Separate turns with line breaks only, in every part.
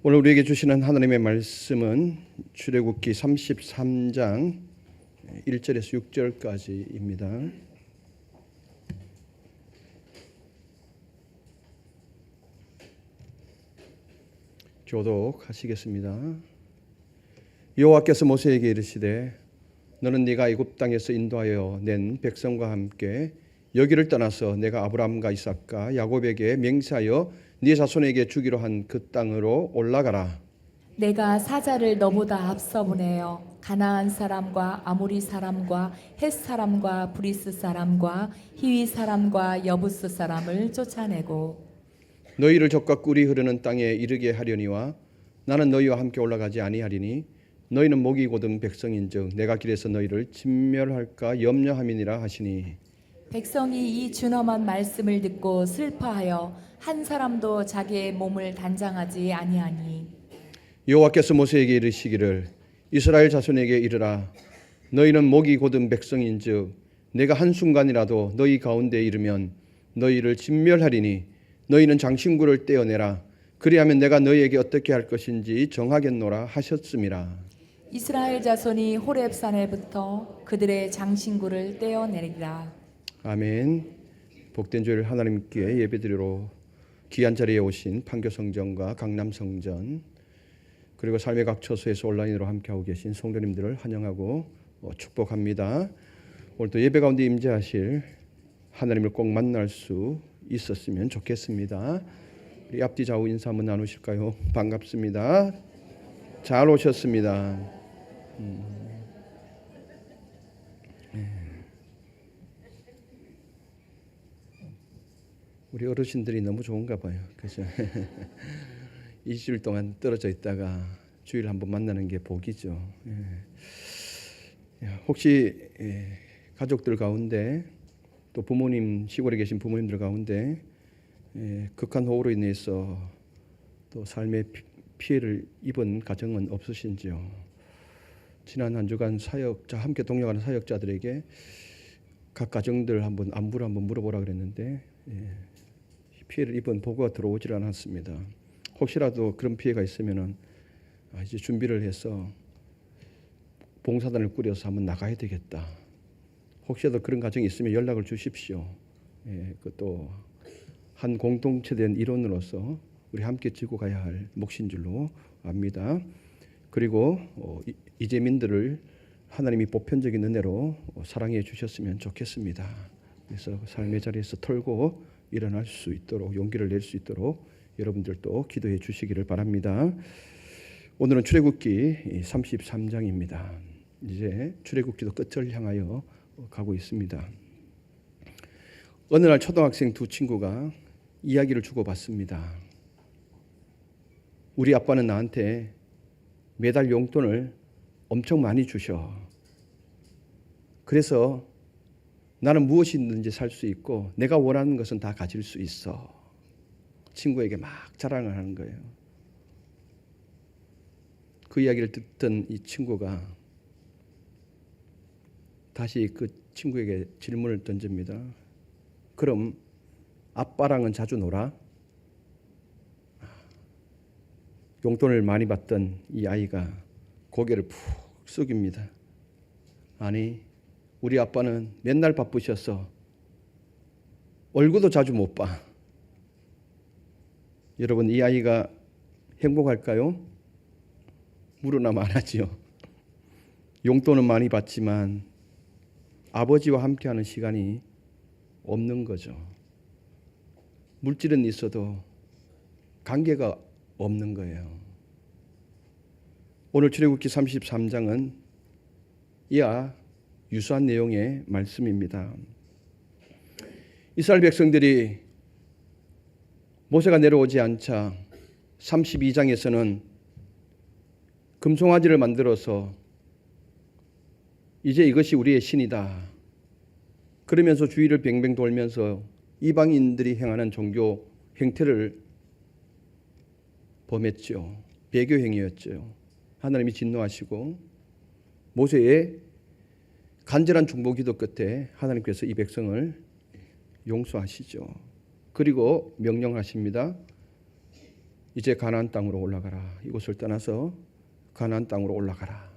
오늘 우리에게 주시는 하나님의 말씀은 출애굽기 33장 1절에서 6절까지입니다. 교독하시겠습니다. 여호와께서 모세에게 이르시되 너는 네가 애굽 땅에서 인도하여 낸 백성과 함께 여기를 떠나서 내가 아브라함과 이삭과 야곱에게 맹세하여 네 자손에게 주기로 한 그 땅으로 올라가라.
내가 사자를 너보다 앞서 보내어 가나안 사람과 아모리 사람과 헷 사람과 브리스 사람과 히위 사람과 여부스 사람을 쫓아내고
너희를 적과 꿀이 흐르는 땅에 이르게 하려니와 나는 너희와 함께 올라가지 아니하리니 너희는 목이 곧은 백성인즉 내가 길에서 너희를 진멸할까 염려함이니라 하시니
백성이 이 준엄한 말씀을 듣고 슬퍼하여 한 사람도 자기의 몸을 단장하지 아니하니
여호와께서 모세에게 이르시기를 이스라엘 자손에게 이르라 너희는 목이 곧은 백성인즉 내가 한순간이라도 너희 가운데에 이르면 너희를 진멸하리니 너희는 장신구를 떼어내라 그리하면 내가 너희에게 어떻게 할 것인지 정하겠노라 하셨음이라.
이스라엘 자손이 호렙산에부터 그들의 장신구를 떼어내리라.
아멘. 복된 주일 하나님께 예배드리러 귀한 자리에 오신 판교성전과 강남성전 그리고 삶의 각 처소에서 온라인으로 함께하고 계신 성도님들을 환영하고 축복합니다. 오늘도 예배 가운데 임재하실 하나님을 꼭 만날 수 있었으면 좋겠습니다. 우리 앞뒤 좌우 인사 한번 나누실까요? 반갑습니다. 잘 오셨습니다. 우리 어르신들이 너무 좋은가 봐요. 그죠? 2주일 동안 떨어져 있다가 주일 한번 만나는 게 복이죠. 혹시 가족들 가운데 또 부모님 시골에 계신 부모님들 가운데 극한 호우로 인해서 또 삶의 피해를 입은 가정은 없으신지요? 지난 한 주간 사역자 함께 동역하는 사역자들에게 각 가정들 한번 안부를 한번 물어보라 그랬는데 피해를 입은 보고가 들어오질 않았습니다. 혹시라도 그런 피해가 있으면은 이제 준비를 해서 봉사단을 꾸려서 한번 나가야 되겠다. 혹시라도 그런 가정이 있으면 연락을 주십시오. 그것도 한 공동체된 일원으로서 우리 함께 지고 가야 할 몫인 줄로 압니다. 그리고 이재민들을 하나님이 보편적인 은혜로 사랑해 주셨으면 좋겠습니다. 그래서 삶의 자리에서 털고 일어날 수 있도록 용기를 낼 수 있도록 여러분들도 기도해 주시기를 바랍니다. 오늘은 출애굽기 33장입니다. 이제 출애굽기도 끝을 향하여 가고 있습니다. 어느 날 초등학생 두 친구가 이야기를 주고받습니다. 우리 아빠는 나한테 매달 용돈을 엄청 많이 주셔. 그래서 나는 무엇이든지 살 수 있고 내가 원하는 것은 다 가질 수 있어. 친구에게 막 자랑을 하는 거예요. 그 이야기를 듣던 이 친구가 다시 그 친구에게 질문을 던집니다. 그럼 아빠랑은 자주 놀아? 용돈을 많이 받던 이 아이가 고개를 푹 숙입니다. 아니, 우리 아빠는 맨날 바쁘셔서 얼굴도 자주 못 봐. 여러분, 이 아이가 행복할까요? 물으나 말하지요. 용돈은 많이 받지만 아버지와 함께하는 시간이 없는 거죠. 물질은 있어도 관계가 없는 거예요. 오늘 출애굽기 33장은 이와 유사한 내용의 말씀입니다. 이스라엘 백성들이 모세가 내려오지 않자 32장에서는 금송아지를 만들어서 이제 이것이 우리의 신이다. 그러면서 주위를 뱅뱅 돌면서 이방인들이 행하는 종교 행태를 범했죠. 배교 행위였죠. 하나님이 진노하시고 모세의 간절한 중보 기도 끝에 하나님께서 이 백성을 용서하시죠. 그리고 명령하십니다. 이제 가나안 땅으로 올라가라. 이곳을 떠나서 가나안 땅으로 올라가라.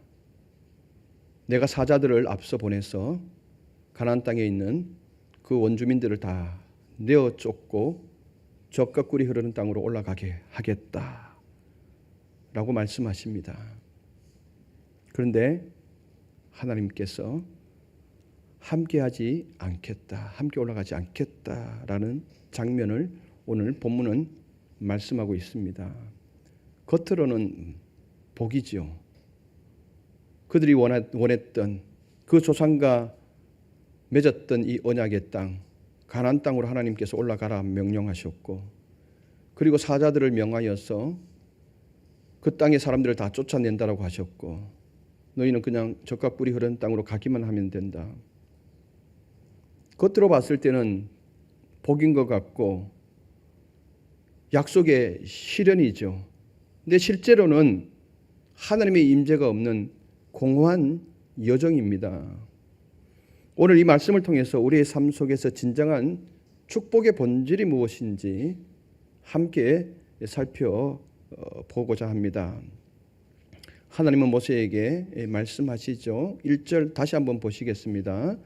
내가 사자들을 앞서 보내서 가나안 땅에 있는 그 원주민들을 다 내어 쫓고 젖과 꿀이 흐르는 땅으로 올라가게 하겠다 라고 말씀하십니다. 그런데 하나님께서 함께하지 않겠다, 함께 올라가지 않겠다라는 장면을 오늘 본문은 말씀하고 있습니다. 겉으로는 복이지요. 그들이 원했던 그 조상과 맺었던 이 언약의 땅, 가나안 땅으로 하나님께서 올라가라 명령하셨고, 그리고 사자들을 명하여서 그 땅의 사람들을 다 쫓아낸다라고 하셨고, 너희는 그냥 젖과 꿀이 흐르는 땅으로 가기만 하면 된다. 겉으로 봤을 때는 복인 것 같고 약속의 실현이죠. 근데 실제로는 하나님의 임재가 없는 공허한 여정입니다. 오늘 이 말씀을 통해서 우리의 삶 속에서 진정한 축복의 본질이 무엇인지 함께 살펴보고자 합니다. 하나님은 모세에게 말씀하시죠. 1절 다시 한번 보시겠습니다.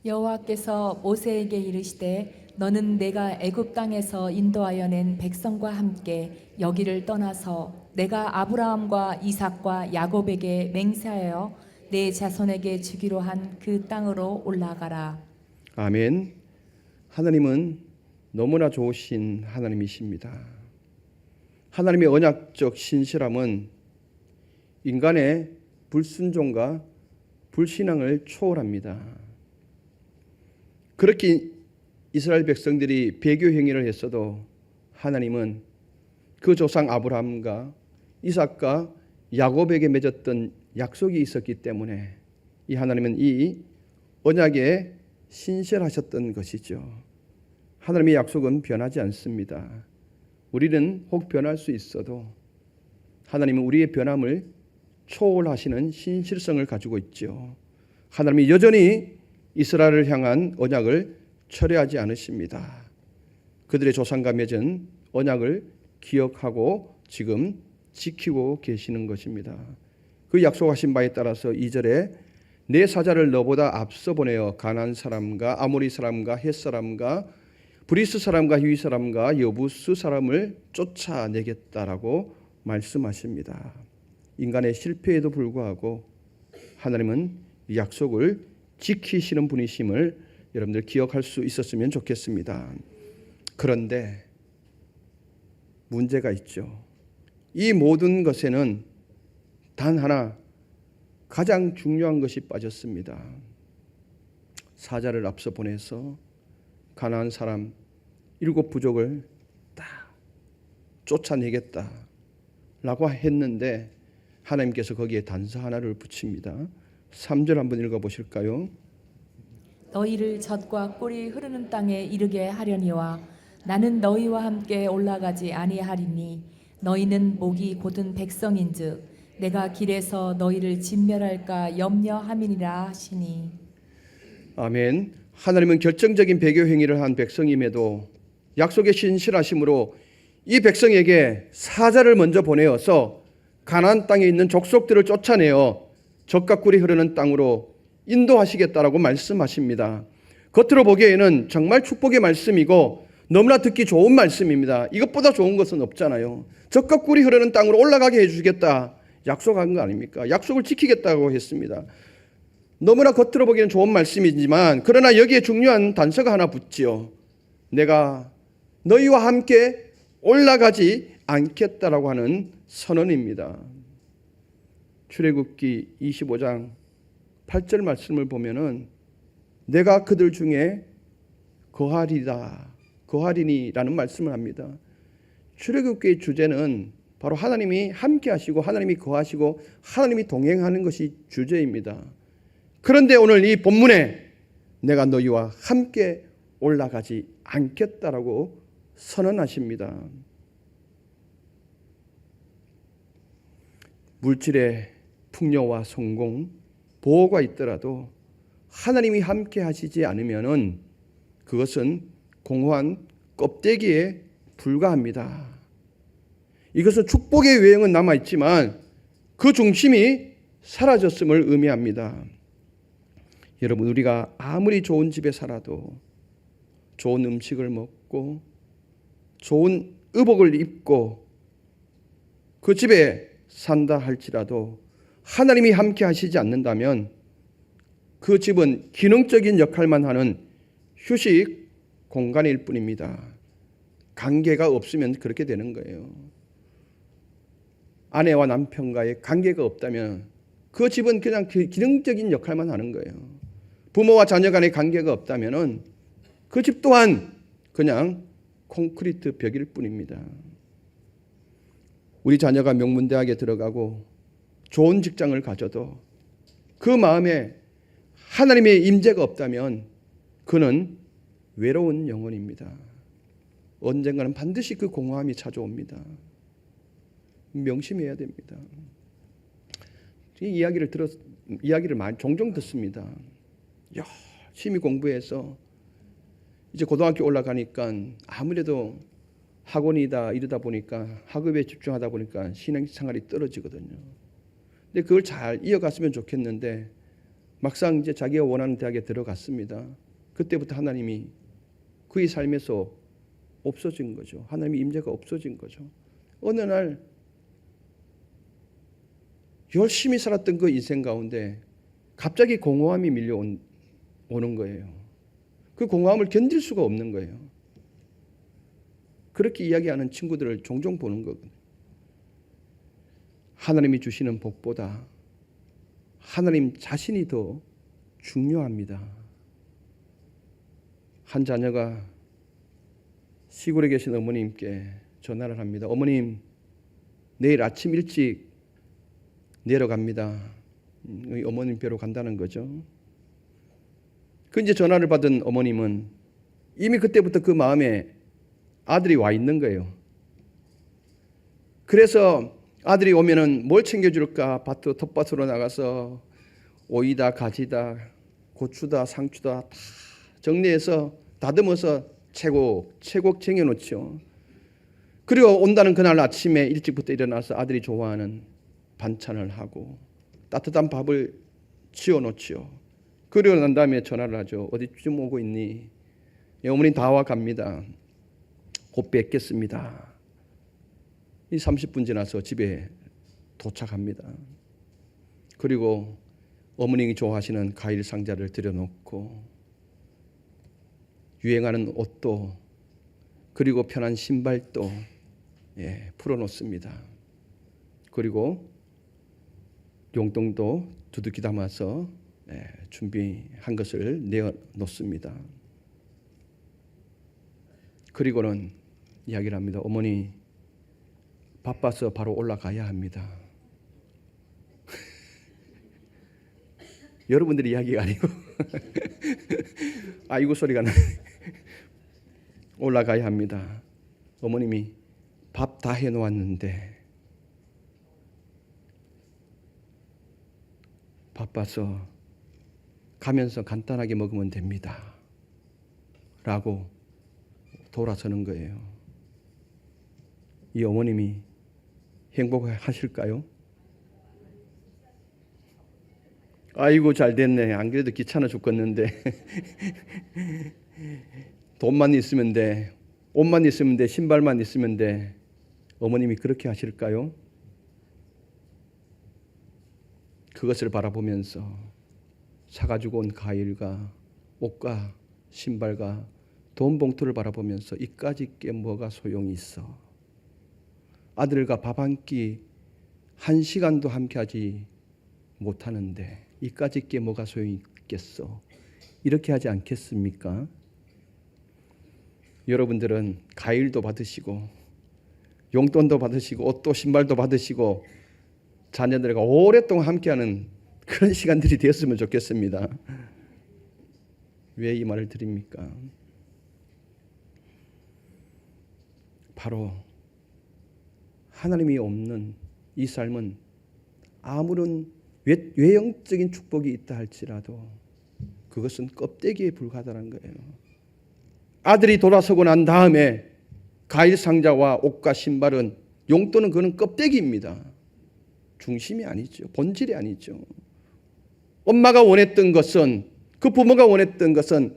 여호와께서 모세에게 이르시되 너는 내가 애굽 땅에서 인도하여 낸 백성과 함께 여기를 떠나서 내가 아브라함과 이삭과 야곱에게 맹세하여 내 자손에게 주기로 한 그 땅으로 올라가라.
아멘. 하나님은 너무나 좋으신 하나님이십니다. 하나님의 언약적 신실함은 인간의 불순종과 불신앙을 초월합니다. 그렇게 이스라엘 백성들이 배교 행위를 했어도 하나님은 그 조상 아브라함과 이삭과 야곱에게 맺었던 약속이 있었기 때문에 이 하나님은 이 언약에 신실하셨던 것이죠. 하나님의 약속은 변하지 않습니다. 우리는 혹 변할 수 있어도 하나님은 우리의 변함을 초월하시는 신실성을 가지고 있죠. 하나님이 여전히 이스라엘을 향한 언약을 철회하지 않으십니다. 그들의 조상과 맺은 언약을 기억하고 지금 지키고 계시는 것입니다. 그 약속하신 바에 따라서 2절에 내 사자를 너보다 앞서 보내어 가나안 사람과 아모리 사람과 헷 사람과 브리스 사람과 히위 사람과 여부스 사람을 쫓아내겠다라고 말씀하십니다. 인간의 실패에도 불구하고 하나님은 이 약속을 지키시는 분이심을 여러분들 기억할 수 있었으면 좋겠습니다. 그런데 문제가 있죠. 이 모든 것에는 단 하나 가장 중요한 것이 빠졌습니다. 사자를 앞서 보내서 가나안 사람 7 부족을 다 쫓아내겠다라고 했는데 하나님께서 거기에 단서 하나를 붙입니다. 3절 한번 읽어보실까요?
너희를 젖과 꿀이 흐르는 땅에 이르게 하려니와 나는 너희와 함께 올라가지 아니하리니 너희는 목이 곧은 백성인즉 내가 길에서 너희를 진멸할까 염려함이니라 하시니.
아멘. 하나님은 결정적인 배교 행위를 한 백성임에도 약속의 신실하심으로 이 백성에게 사자를 먼저 보내어서 가나안 땅에 있는 족속들을 쫓아내어 젖과 꿀이 흐르는 땅으로 인도하시겠다라고 말씀하십니다. 겉으로 보기에는 정말 축복의 말씀이고 너무나 듣기 좋은 말씀입니다. 이것보다 좋은 것은 없잖아요. 젖과 꿀이 흐르는 땅으로 올라가게 해주겠다 약속한 거 아닙니까? 약속을 지키겠다고 했습니다. 너무나 겉으로 보기에는 좋은 말씀이지만 그러나 여기에 중요한 단서가 하나 붙지요. 내가 너희와 함께 올라가지 않겠다라고 하는 선언입니다. 출애굽기 25장 8절 말씀을 보면은 내가 그들 중에 거하리니라는 말씀을 합니다. 출애굽기의 주제는 바로 하나님이 함께 하시고 하나님이 거하시고 하나님이 동행하는 것이 주제입니다. 그런데 오늘 이 본문에 내가 너희와 함께 올라가지 않겠다라고 선언하십니다. 물질의 풍요와 성공, 보호가 있더라도 하나님이 함께 하시지 않으면은 그것은 공허한 껍데기에 불과합니다. 이것은 축복의 외형은 남아있지만 그 중심이 사라졌음을 의미합니다. 여러분, 우리가 아무리 좋은 집에 살아도, 좋은 음식을 먹고 좋은 의복을 입고 그 집에 산다 할지라도 하나님이 함께 하시지 않는다면 그 집은 기능적인 역할만 하는 휴식 공간일 뿐입니다. 관계가 없으면 그렇게 되는 거예요. 아내와 남편과의 관계가 없다면 그 집은 그냥 기능적인 역할만 하는 거예요. 부모와 자녀 간의 관계가 없다면 그 집 또한 그냥 콘크리트 벽일 뿐입니다. 우리 자녀가 명문대학에 들어가고 좋은 직장을 가져도 그 마음에 하나님의 임재가 없다면 그는 외로운 영혼입니다. 언젠가는 반드시 그 공허함이 찾아옵니다. 명심해야 됩니다. 이 이야기를 종종 듣습니다. 열심히 공부해서 이제 고등학교 올라가니까 아무래도 학원이다 이러다 보니까 학업에 집중하다 보니까 신앙생활이 떨어지거든요. 근데 그걸 잘 이어갔으면 좋겠는데 막상 이제 자기가 원하는 대학에 들어갔습니다. 그때부터 하나님이 그의 삶에서 없어진 거죠. 하나님의 임재가 없어진 거죠. 어느 날 열심히 살았던 그 인생 가운데 갑자기 공허함이 밀려오는 거예요. 그 공허함을 견딜 수가 없는 거예요. 그렇게 이야기하는 친구들을 종종 보는 거거든요. 하나님이 주시는 복보다 하나님 자신이 더 중요합니다. 한 자녀가 시골에 계신 어머님께 전화를 합니다. 어머님, 내일 아침 일찍 내려갑니다. 어머님 뵈러 간다는 거죠. 그 이제 전화를 받은 어머님은 이미 그때부터 그 마음에 아들이 와 있는 거예요. 그래서 아들이 오면은 뭘 챙겨줄까? 텃밭으로 나가서 오이다, 가지다, 고추다, 상추다 다 정리해서 다듬어서 채곡 쟁여놓죠. 그리고 온다는 그날 아침에 일찍부터 일어나서 아들이 좋아하는 반찬을 하고 따뜻한 밥을 지어놓죠. 그러고 난 다음에 전화를 하죠. 어디쯤 오고 있니? 어머니 다 와 갑니다. 곧 뵙겠습니다. 이 30분 지나서 집에 도착합니다. 그리고 어머님이 좋아하시는 과일 상자를 들여놓고 유행하는 옷도 그리고 편한 신발도 풀어놓습니다. 그리고 용돈도 두둑이 담아서 준비한 것을 내어놓습니다. 그리고는 이야기를 합니다. 어머니, 바빠서 바로 올라가야 합니다. 여러분들이 이야기가 아니고 아이고 소리가 나네. 올라가야 합니다. 어머님이 밥 다 해놓았는데 바빠서 가면서 간단하게 먹으면 됩니다. 라고 돌아서는 거예요. 이 어머님이 행복하실까요? 아이고 잘 됐네. 안 그래도 귀찮아 죽겠는데 돈만 있으면 돼. 옷만 있으면 돼. 신발만 있으면 돼. 어머님이 그렇게 하실까요? 그것을 바라보면서 사가지고 온 과일과 옷과 신발과 돈 봉투를 바라보면서 이까짓 게 뭐가 소용이 있어. 아들과 밥 한 끼 1시간도 함께하지 못하는데 이까짓 게 뭐가 소용이 있겠어. 이렇게 하지 않겠습니까? 여러분들은 과일도 받으시고 용돈도 받으시고 옷도 신발도 받으시고 자녀들과 오랫동안 함께하는 그런 시간들이 되었으면 좋겠습니다. 왜 이 말을 드립니까? 바로 하나님이 없는 이 삶은 아무런 외형적인 축복이 있다 할지라도 그것은 껍데기에 불과하다는 거예요. 아들이 돌아서고 난 다음에 과일 상자와 옷과 신발은 용도는 그는 껍데기입니다. 중심이 아니죠. 본질이 아니죠. 엄마가 원했던 것은, 그 부모가 원했던 것은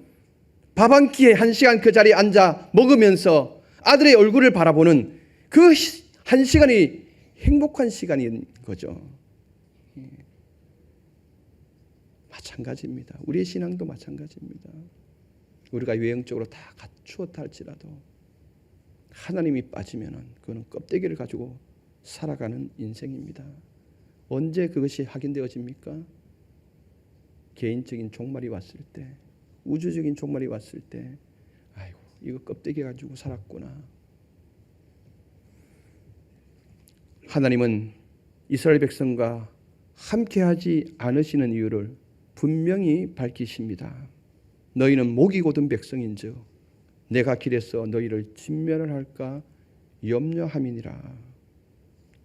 밥 한 끼에 1시간 그 자리에 앉아 먹으면서 아들의 얼굴을 바라보는 그 1시간이 행복한 시간인 거죠. 마찬가지입니다. 우리의 신앙도 마찬가지입니다. 우리가 외형적으로 다 갖추었다 할지라도 하나님이 빠지면은 그거는 껍데기를 가지고 살아가는 인생입니다. 언제 그것이 확인되어집니까? 개인적인 종말이 왔을 때, 우주적인 종말이 왔을 때, 아이고 이거 껍데기 가지고 살았구나. 하나님은 이스라엘 백성과 함께하지 않으시는 이유를 분명히 밝히십니다. 너희는 목이 곧은 백성인즉 내가 길에서 너희를 진멸을 할까 염려함이니라.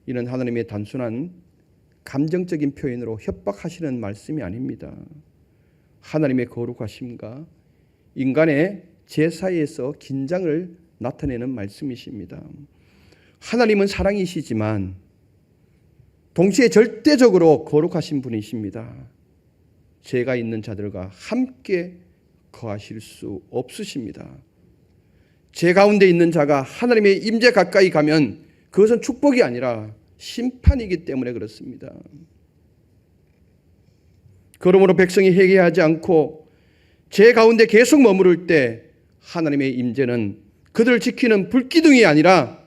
이는 하나님의 단순한 감정적인 표현으로 협박하시는 말씀이 아닙니다. 하나님의 거룩하심과 인간의 죄 사이에서 긴장을 나타내는 말씀이십니다. 하나님은 사랑이시지만 동시에 절대적으로 거룩하신 분이십니다. 죄가 있는 자들과 함께 거하실 수 없으십니다. 죄 가운데 있는 자가 하나님의 임재 가까이 가면 그것은 축복이 아니라 심판이기 때문에 그렇습니다. 그러므로 백성이 회개하지 않고 죄 가운데 계속 머무를 때 하나님의 임재는 그들을 지키는 불기둥이 아니라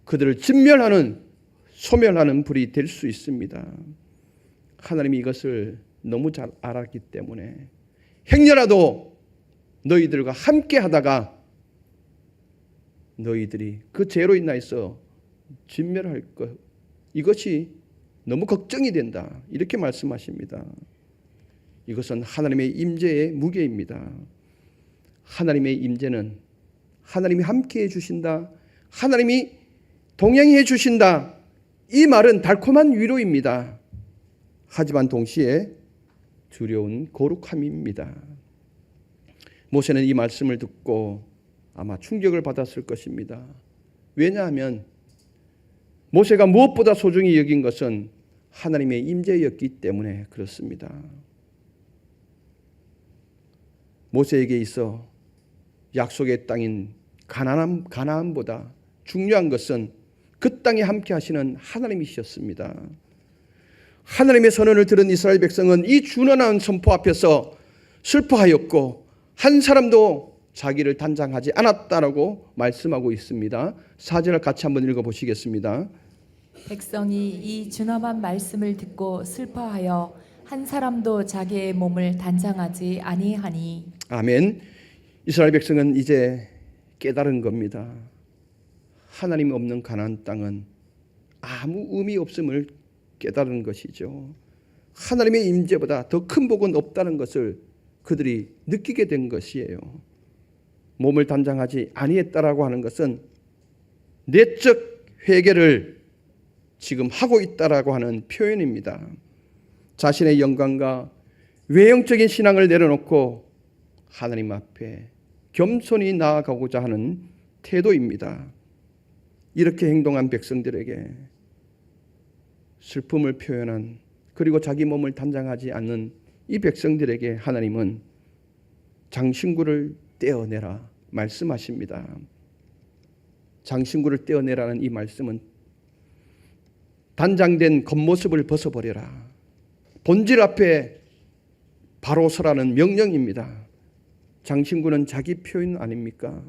그들을 진멸하는 소멸하는 불이 될 수 있습니다. 하나님이 이것을 너무 잘 알았기 때문에 행여라도 너희들과 함께 하다가 너희들이 그 죄로 인하여서 진멸할 것, 이것이 너무 걱정이 된다, 이렇게 말씀하십니다. 이것은 하나님의 임재의 무게입니다. 하나님의 임재는 하나님이 함께해 주신다, 하나님이 동행해 주신다, 이 말은 달콤한 위로입니다. 하지만 동시에 두려운 거룩함입니다. 모세는 이 말씀을 듣고 아마 충격을 받았을 것입니다. 왜냐하면 모세가 무엇보다 소중히 여긴 것은 하나님의 임재였기 때문에 그렇습니다. 모세에게 있어 약속의 땅인 가나안보다 중요한 것은 그 땅에 함께 하시는 하나님이셨습니다. 하나님의 선언을 들은 이스라엘 백성은 이 준원한 선포 앞에서 슬퍼하였고 한 사람도 자기를 단장하지 않았다라고 말씀하고 있습니다. 4절을 같이 한번 읽어보시겠습니다.
백성이 이 준엄한 말씀을 듣고 슬퍼하여 한 사람도 자기의 몸을 단장하지 아니하니.
아멘. 이스라엘 백성은 이제 깨달은 겁니다. 하나님 없는 가나안 땅은 아무 의미 없음을 깨달은 것이죠. 하나님의 임재보다 더 큰 복은 없다는 것을 그들이 느끼게 된 것이에요. 몸을 단장하지 아니했다라고 하는 것은 내적 회개를 지금 하고 있다라고 하는 표현입니다. 자신의 영광과 외형적인 신앙을 내려놓고 하나님 앞에 겸손히 나아가고자 하는 태도입니다. 이렇게 행동한 백성들에게 슬픔을 표현한, 그리고 자기 몸을 단장하지 않는 이 백성들에게 하나님은 장신구를 떼어내라 말씀하십니다. 장신구를 떼어내라는 이 말씀은 단장된 겉모습을 벗어버려라, 본질 앞에 바로 서라는 명령입니다. 장신구는 자기 표현 아닙니까?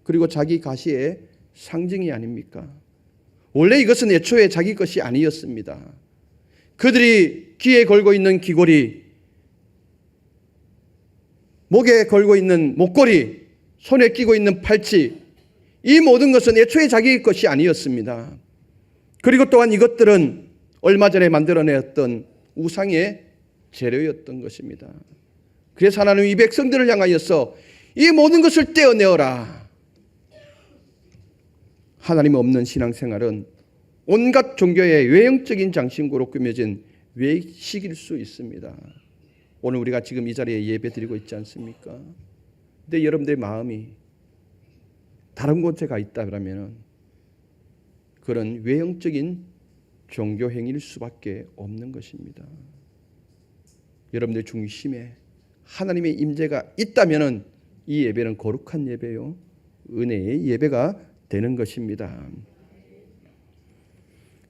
그리고 자기 가시의 상징이 아닙니까? 원래 이것은 애초에 자기 것이 아니었습니다. 그들이 귀에 걸고 있는 귀걸이, 목에 걸고 있는 목걸이, 손에 끼고 있는 팔찌, 이 모든 것은 애초에 자기 것이 아니었습니다. 그리고 또한 이것들은 얼마 전에 만들어내었던 우상의 재료였던 것입니다. 그래서 하나님은 이 백성들을 향하여서 이 모든 것을 떼어내어라. 하나님 없는 신앙생활은 온갖 종교의 외형적인 장신구로 꾸며진 외식일 수 있습니다. 오늘 우리가 지금 이 자리에 예배 드리고 있지 않습니까? 근데 여러분들의 마음이 다른 곳에 가 있다 그러면 그런 외형적인 종교 행위일 수밖에 없는 것입니다. 여러분들 중심에 하나님의 임재가 있다면 이 예배는 거룩한 예배요, 은혜의 예배가 되는 것입니다.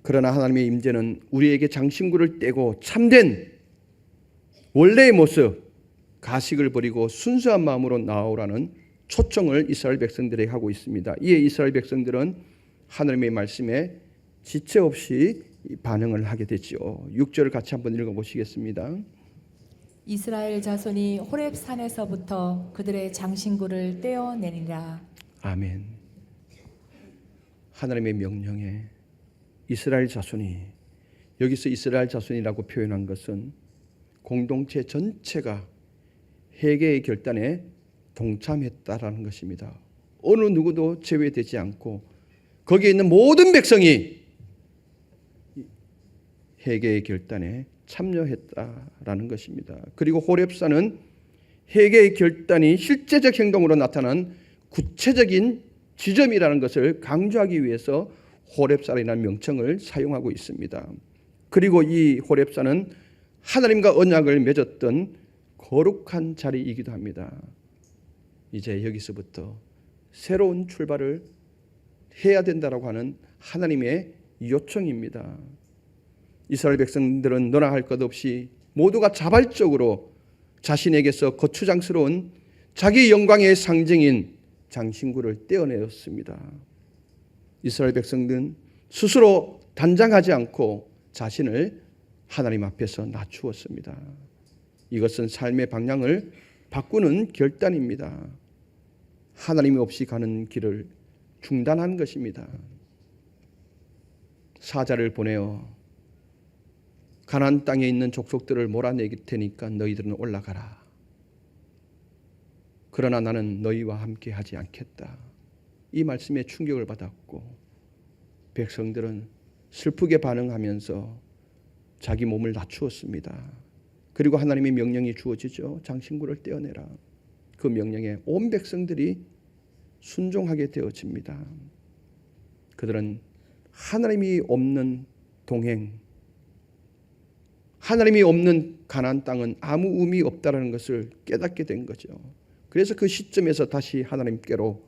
그러나 하나님의 임재는 우리에게 장신구를 떼고 참된 원래의 모습, 가식을 버리고 순수한 마음으로 나아오라는 초청을 이스라엘 백성들에게 하고 있습니다. 이에 이스라엘 백성들은 하나님의 말씀에 지체 없이 반응을 하게 되죠. 6절을 같이 한번 읽어보시겠습니다.
이스라엘 자손이 호렙 산에서부터 그들의 장신구를 떼어내니라.
아멘. 하나님의 명령에 이스라엘 자손이, 여기서 이스라엘 자손이라고 표현한 것은 공동체 전체가 회개의 결단에 동참했다라는 것입니다. 어느 누구도 제외되지 않고 거기에 있는 모든 백성이 회개의 결단에 참여했다라는 것입니다. 그리고 호렙산은 회개의 결단이 실제적 행동으로 나타난 구체적인 지점이라는 것을 강조하기 위해서 호렙산이라는 명칭을 사용하고 있습니다. 그리고 이 호렙산은 하나님과 언약을 맺었던 거룩한 자리이기도 합니다. 이제 여기서부터 새로운 출발을 해야 된다라고 하는 하나님의 요청입니다. 이스라엘 백성들은 너나 할 것 없이 모두가 자발적으로 자신에게서 거추장스러운 자기 영광의 상징인 장신구를 떼어내었습니다. 이스라엘 백성들은 스스로 단장하지 않고 자신을 하나님 앞에서 낮추었습니다. 이것은 삶의 방향을 바꾸는 결단입니다. 하나님이 없이 가는 길을 중단한 것입니다. 사자를 보내어 가나안 땅에 있는 족속들을 몰아내길 테니까 너희들은 올라가라. 그러나 나는 너희와 함께 하지 않겠다. 이 말씀에 충격을 받았고 백성들은 슬프게 반응하면서 자기 몸을 낮추었습니다. 그리고 하나님의 명령이 주어지죠. 장신구를 떼어내라. 그 명령에 온 백성들이 순종하게 되어집니다. 그들은 하나님이 없는 동행, 하나님이 없는 가나안 땅은 아무 의미 없다라는 것을 깨닫게 된 거죠. 그래서 그 시점에서 다시 하나님께로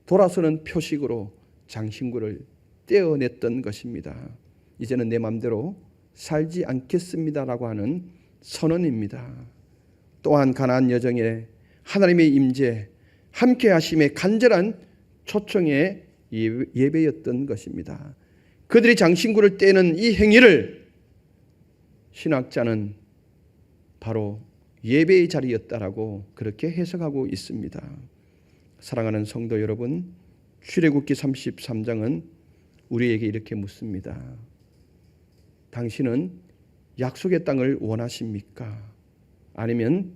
돌아서는 표식으로 장신구를 떼어냈던 것입니다. 이제는 내 마음대로 살지 않겠습니다라고 하는 선언입니다. 또한 가나안 여정에 하나님의 임재, 함께 하심의 간절한 초청의 예배였던 것입니다. 그들이 장신구를 떼는 이 행위를 신학자는 바로 예배의 자리였다라고 그렇게 해석하고 있습니다. 사랑하는 성도 여러분, 출애굽기 33장은 우리에게 이렇게 묻습니다. 당신은 약속의 땅을 원하십니까? 아니면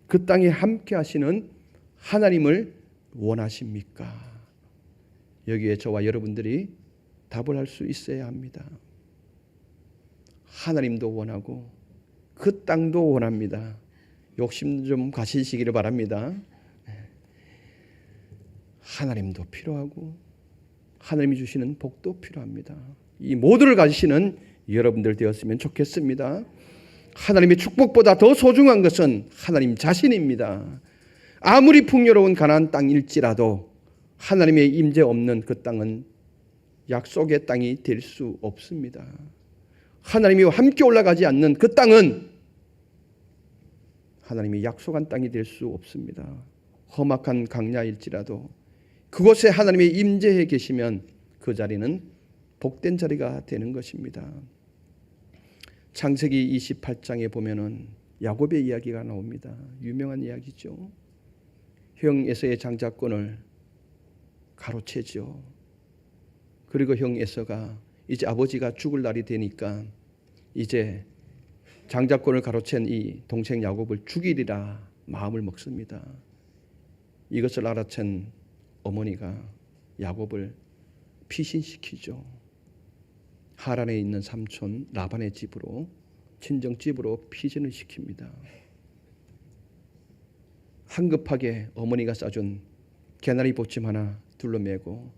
그 땅에 함께 하시는 하나님을 원하십니까? 여기에 저와 여러분들이 답을 할 수 있어야 합니다. 하나님도 원하고 그 땅도 원합니다. 욕심 좀 가지시기를 바랍니다. 하나님도 필요하고 하나님이 주시는 복도 필요합니다. 이 모두를 가지시는 여러분들 되었으면 좋겠습니다. 하나님의 축복보다 더 소중한 것은 하나님 자신입니다. 아무리 풍요로운 가나안 땅일지라도 하나님의 임재 없는 그 땅은 약속의 땅이 될 수 없습니다. 하나님이 함께 올라가지 않는 그 땅은 하나님이 약속한 땅이 될 수 없습니다. 험악한 강야일지라도 그곳에 하나님의 임재해 계시면 그 자리는 복된 자리가 되는 것입니다. 창세기 28장에 보면은 야곱의 이야기가 나옵니다. 유명한 이야기죠. 형 에서의 장자권을 가로채죠. 그리고 형 에서가 이제 아버지가 죽을 날이 되니까 이제 장자권을 가로챈 이 동생 야곱을 죽이리라 마음을 먹습니다. 이것을 알아챈 어머니가 야곱을 피신시키죠. 하란에 있는 삼촌 라반의 집으로, 친정집으로 피신을 시킵니다. 한급하게 어머니가 싸준 개나리 보침 하나 둘러매고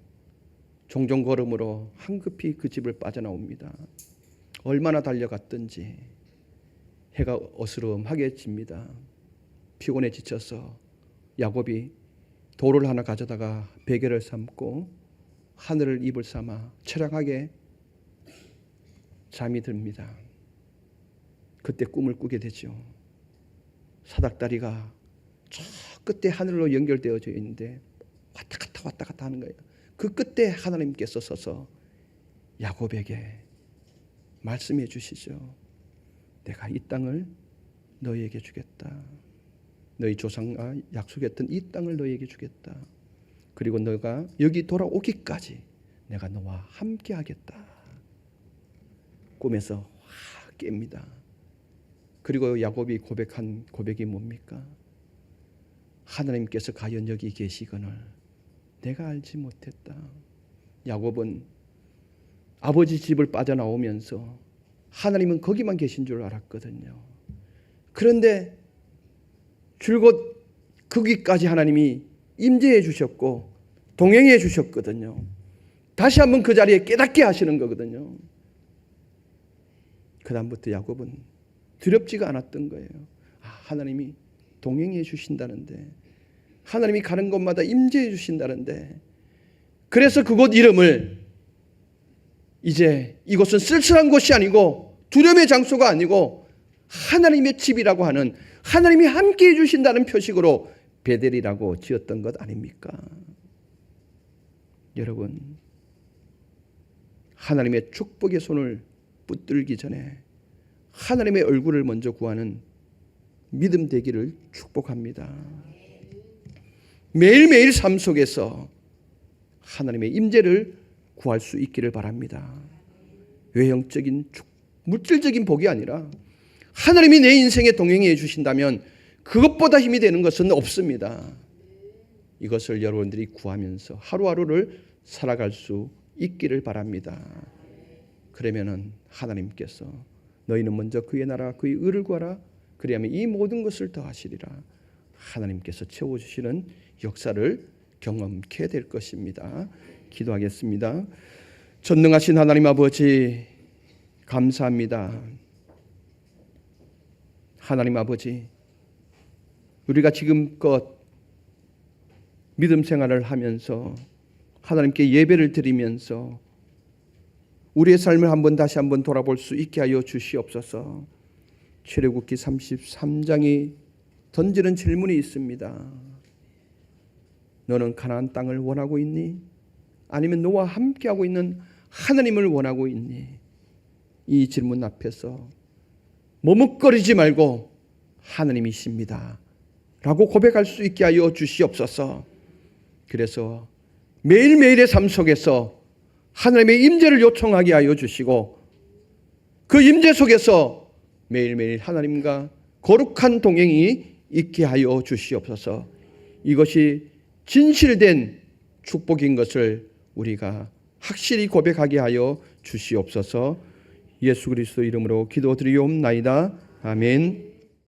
종종 걸음으로 황급히 그 집을 빠져나옵니다. 얼마나 달려갔든지 해가 어스름하게 집니다. 피곤해 지쳐서 야곱이 돌을 하나 가져다가 베개를 삼고 하늘을 입을 삼아 처량하게 잠이 듭니다. 그때 꿈을 꾸게 되죠. 사닥다리가 저 끝에 하늘로 연결되어져 있는데 왔다 갔다 하는 거예요. 그 끝에 하나님께서 서서 야곱에게 말씀해 주시죠. 내가 이 땅을 너희에게 주겠다. 너희 조상과 약속했던 이 땅을 너희에게 주겠다. 그리고 너가 여기 돌아오기까지 내가 너와 함께 하겠다. 꿈에서 확 깹니다. 그리고 야곱이 고백한 고백이 뭡니까? 하나님께서 과연 여기 계시거늘 내가 알지 못했다. 야곱은 아버지 집을 빠져나오면서 하나님은 거기만 계신 줄 알았거든요. 그런데 줄곧 거기까지 하나님이 임재해 주셨고 동행해 주셨거든요. 다시 한번 그 자리에 깨닫게 하시는 거거든요. 그 다음부터 야곱은 두렵지가 않았던 거예요. 하나님이 동행해 주신다는데, 하나님이 가는 곳마다 임재해 주신다는데, 그래서 그곳 이름을 이제 이곳은 쓸쓸한 곳이 아니고 두려움의 장소가 아니고 하나님의 집이라고 하는, 하나님이 함께해 주신다는 표식으로 베델이라고 지었던 것 아닙니까? 여러분, 하나님의 축복의 손을 붙들기 전에 하나님의 얼굴을 먼저 구하는 믿음 되기를 축복합니다. 매일매일 삶 속에서 하나님의 임재를 구할 수 있기를 바랍니다. 외형적인 물질적인 복이 아니라 하나님이 내 인생에 동행해 주신다면 그것보다 힘이 되는 것은 없습니다. 이것을 여러분들이 구하면서 하루하루를 살아갈 수 있기를 바랍니다. 그러면은 하나님께서 너희는 먼저 그의 나라 그의 의를 구하라. 그리하면 이 모든 것을 더하시리라. 하나님께서 채워주시는 역사를 경험케 될 것입니다. 기도하겠습니다. 전능하신 하나님 아버지, 감사합니다. 하나님 아버지, 우리가 지금껏 믿음 생활을 하면서 하나님께 예배를 드리면서 우리의 삶을 다시 한번 돌아볼 수 있게 하여 주시옵소서. 출애굽기 33장이 던지는 질문이 있습니다. 너는 가나안 땅을 원하고 있니? 아니면 너와 함께하고 있는 하나님을 원하고 있니? 이 질문 앞에서 머뭇거리지 말고 하나님이십니다 라고 고백할 수 있게 하여 주시옵소서. 그래서 매일매일의 삶 속에서 하나님의 임재를 요청하게 하여 주시고 그 임재 속에서 매일매일 하나님과 거룩한 동행이 있게 하여 주시옵소서. 이것이 진실된 축복인 것을 우리가 확실히 고백하게 하여 주시옵소서. 예수 그리스도 이름으로 기도드리옵나이다. 아멘.